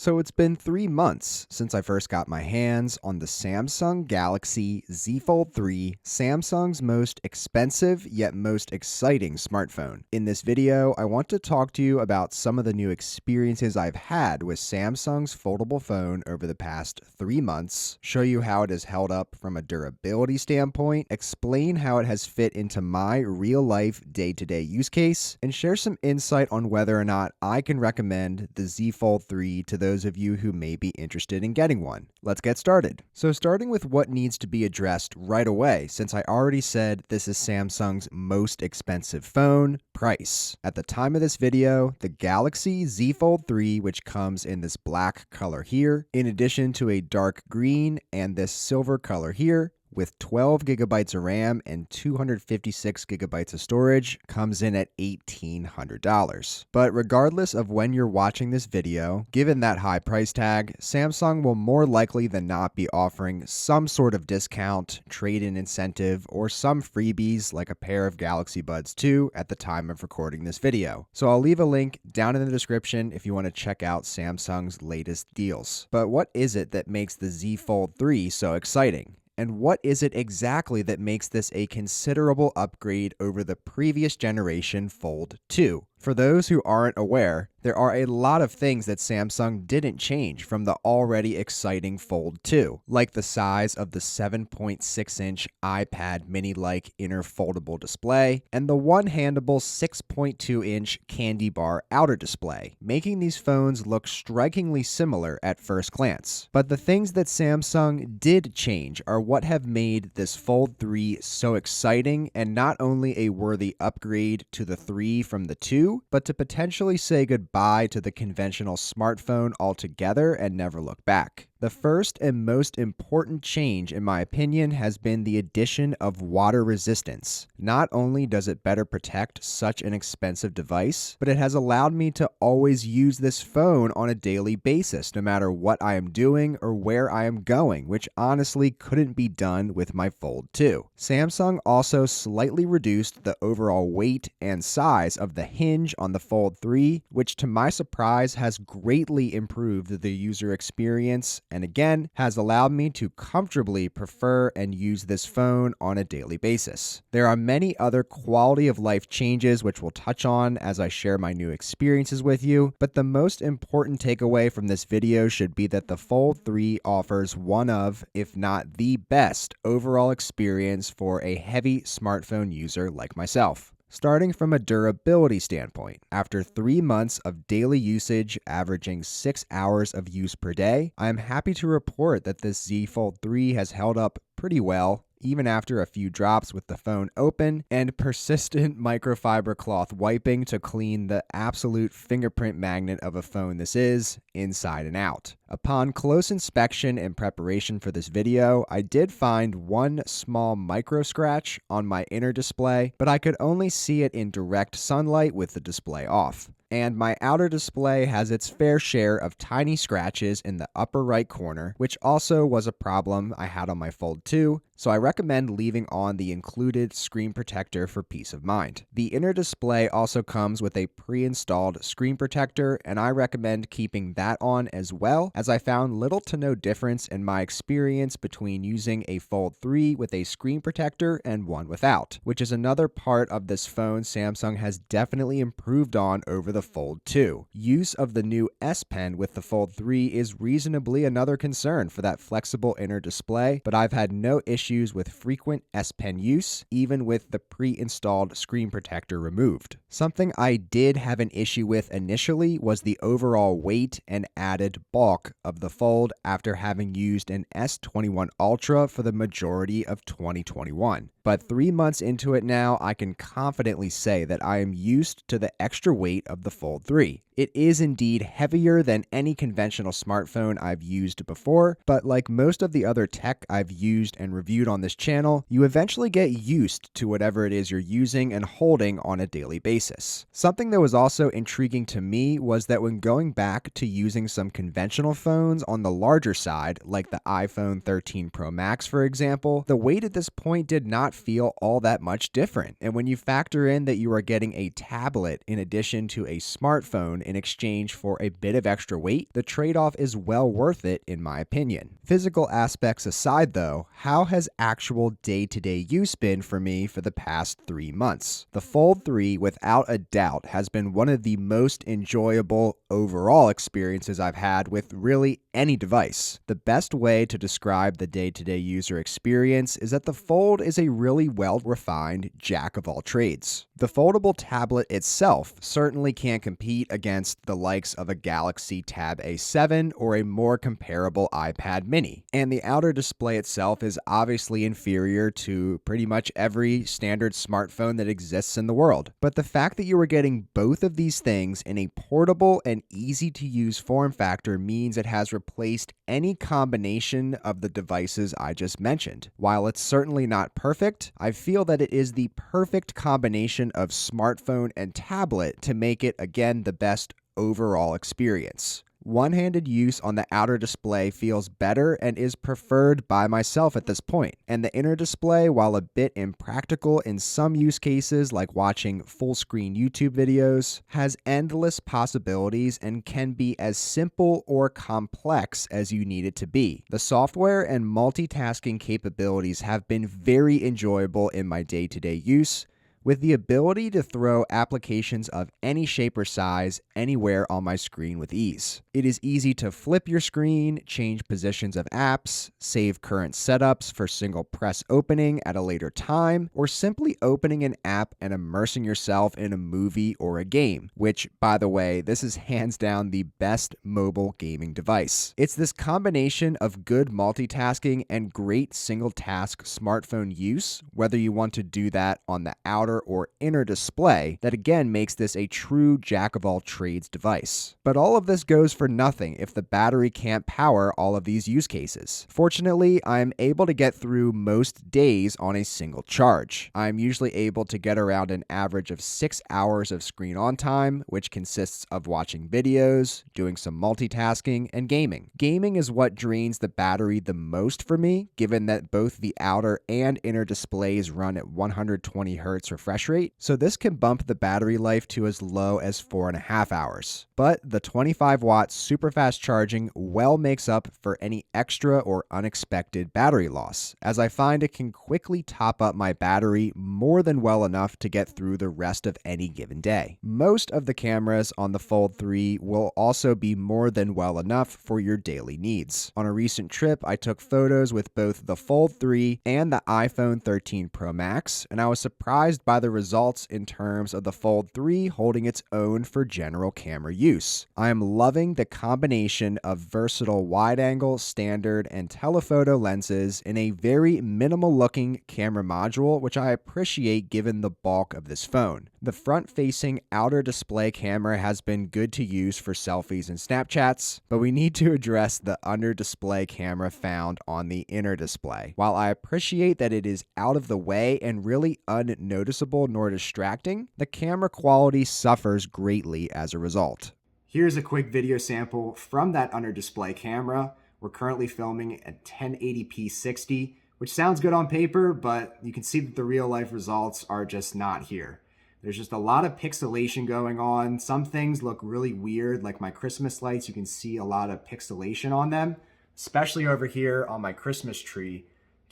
So it's been 3 months since I first got my hands on the Samsung Galaxy Z Fold 3, Samsung's most expensive yet most exciting smartphone. In this video, I want to talk to you about some of the new experiences I've had with Samsung's foldable phone over the past 3 months, show you how it has held up from a durability standpoint, explain how it has fit into my real-life day-to-day use case, and share some insight on whether or not I can recommend the Z Fold 3 to those of you who may be interested in getting one. Let's get started. So starting with what needs to be addressed right away, since I already said this is Samsung's most expensive phone, price. At the time of this video, the Galaxy Z Fold 3, which comes in this black color here, in addition to a dark green and this silver color here, with 12 gigabytes of RAM and 256 gigabytes of storage, comes in at $1,800. But regardless of when you're watching this video, given that high price tag, Samsung will more likely than not be offering some sort of discount, trade-in incentive, or some freebies like a pair of Galaxy Buds 2 at the time of recording this video. So I'll leave a link down in the description if you want to check out Samsung's latest deals. But what is it that makes the Z Fold 3 so exciting? And what is it exactly that makes this a considerable upgrade over the previous generation Fold 2? For those who aren't aware, there are a lot of things that Samsung didn't change from the already exciting Fold 2, like the size of the 7.6-inch iPad mini-like inner foldable display and the one-handable 6.2-inch candy bar outer display, making these phones look strikingly similar at first glance. But the things that Samsung did change are what have made this Fold 3 so exciting and not only a worthy upgrade to the 3 from the 2, but to potentially say goodbye to the conventional smartphone altogether and never look back. The first and most important change, in my opinion, has been the addition of water resistance. Not only does it better protect such an expensive device, but it has allowed me to always use this phone on a daily basis, no matter what I am doing or where I am going, which honestly couldn't be done with my Fold 2. Samsung also slightly reduced the overall weight and size of the hinge on the Fold 3, which to my surprise has greatly improved the user experience and again has allowed me to comfortably prefer and use this phone on a daily basis. There are many other quality of life changes which we'll touch on as I share my new experiences with you, but the most important takeaway from this video should be that the Fold 3 offers one of, if not the best, overall experience for a heavy smartphone user like myself. Starting from a durability standpoint, after 3 months of daily usage averaging 6 hours of use per day, I am happy to report that this Z Fold 3 has held up pretty well, even after a few drops with the phone open and persistent microfiber cloth wiping to clean the absolute fingerprint magnet of a phone this is, inside and out. Upon close inspection and preparation for this video, I did find one small micro scratch on my inner display, but I could only see it in direct sunlight with the display off. And my outer display has its fair share of tiny scratches in the upper right corner, which also was a problem I had on my Fold 2, so I recommend leaving on the included screen protector for peace of mind. The inner display also comes with a pre-installed screen protector, and I recommend keeping that on as well, as I found little to no difference in my experience between using a Fold 3 with a screen protector and one without, which is another part of this phone Samsung has definitely improved on over the Fold 2. Use of the new S Pen with the Fold 3 is reasonably another concern for that flexible inner display, but I've had no issues with frequent S Pen use, even with the pre-installed screen protector removed. Something I did have an issue with initially was the overall weight and added bulk of the Fold after having used an S21 Ultra for the majority of 2021. But 3 months into it now, I can confidently say that I am used to the extra weight of the Fold 3. It is indeed heavier than any conventional smartphone I've used before, but like most of the other tech I've used and reviewed on this channel, you eventually get used to whatever it is you're using and holding on a daily basis. Something that was also intriguing to me was that when going back to using some conventional phones on the larger side, like the iPhone 13 Pro Max for example, the weight at this point did not not feel all that much different. And when you factor in that you are getting a tablet in addition to a smartphone in exchange for a bit of extra weight, the trade-off is well worth it in my opinion. Physical aspects aside though, how has actual day-to-day use been for me for the past 3 months? The Fold 3 without a doubt has been one of the most enjoyable overall experiences I've had with really any device. The best way to describe the day-to-day user experience is that the Fold is a really well-refined jack of all trades. The foldable tablet itself certainly can't compete against the likes of a Galaxy Tab A7 or a more comparable iPad mini, and the outer display itself is obviously inferior to pretty much every standard smartphone that exists in the world. But the fact that you are getting both of these things in a portable and easy-to-use form factor means it has replaced any combination of the devices I just mentioned. While it's certainly not perfect, I feel that it is the perfect combination of smartphone and tablet to make it, again, the best overall experience. One-handed use on the outer display feels better and is preferred by myself at this point. And the inner display, while a bit impractical in some use cases like watching full-screen YouTube videos, has endless possibilities and can be as simple or complex as you need it to be. The software and multitasking capabilities have been very enjoyable in my day-to-day use, with the ability to throw applications of any shape or size anywhere on my screen with ease. It is easy to flip your screen, change positions of apps, save current setups for single press opening at a later time, or simply opening an app and immersing yourself in a movie or a game, which, by the way, this is hands down the best mobile gaming device. It's this combination of good multitasking and great single task smartphone use, whether you want to do that on the outer or inner display, that again makes this a true jack of all trades device. But all of this goes for nothing if the battery can't power all of these use cases. Fortunately, I'm able to get through most days on a single charge. I'm usually able to get around an average of 6 hours of screen on time, which consists of watching videos, doing some multitasking, and gaming. Gaming is what drains the battery the most for me, given that both the outer and inner displays run at 120 Hz refresh rate, so this can bump the battery life to as low as 4.5 hours. But the 25-watt super fast charging well makes up for any extra or unexpected battery loss, as I find it can quickly top up my battery more than well enough to get through the rest of any given day. Most of the cameras on the Fold 3 will also be more than well enough for your daily needs. On a recent trip, I took photos with both the Fold 3 and the iPhone 13 Pro Max, and I was surprised by the results in terms of the Fold 3 holding its own for general camera use. I am loving the combination of versatile wide-angle, standard, and telephoto lenses in a very minimal-looking camera module, which I appreciate given the bulk of this phone. The front-facing outer display camera has been good to use for selfies and Snapchats, but we need to address the under-display camera found on the inner display. While I appreciate that it is out of the way and really unnoticeable nor distracting, the camera quality suffers greatly as a result. Here's a quick video sample from that under display camera. We're currently filming at 1080p 60, which sounds good on paper, but you can see that the real life results are just not here. There's just a lot of pixelation going on. Some things look really weird, like my Christmas lights. You can see a lot of pixelation on them, especially over here on my Christmas tree.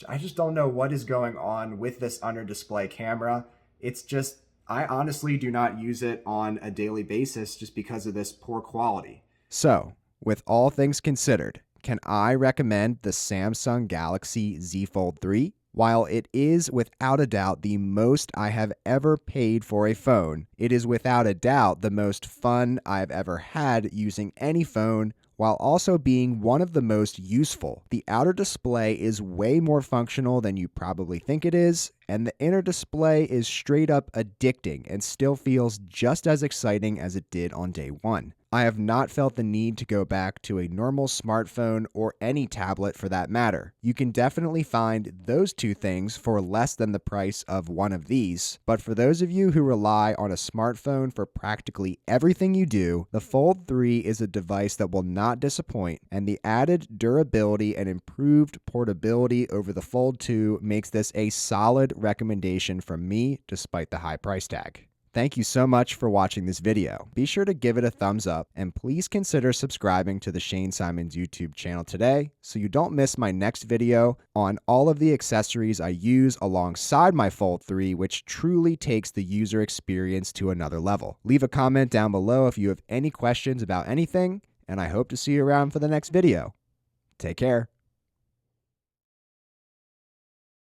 I just don't know what is going on with this under display camera. It's just, I honestly do not use it on a daily basis just because of this poor quality. So, with all things considered, can I recommend the Samsung Galaxy Z Fold 3? While it is without a doubt the most I have ever paid for a phone, it is without a doubt the most fun I've ever had using any phone, while also being one of the most useful. The outer display is way more functional than you probably think it is, and the inner display is straight up addicting and still feels just as exciting as it did on day one. I have not felt the need to go back to a normal smartphone or any tablet for that matter. You can definitely find those two things for less than the price of one of these, but for those of you who rely on a smartphone for practically everything you do, the Fold 3 is a device that will not disappoint, and the added durability and improved portability over the Fold 2 makes this a solid recommendation from me despite the high price tag. Thank you so much for watching this video. Be sure to give it a thumbs up, and please consider subscribing to the Shane Symonds YouTube channel today so you don't miss my next video on all of the accessories I use alongside my Fold 3, which truly takes the user experience to another level. Leave a comment down below if you have any questions about anything, and I hope to see you around for the next video. Take care.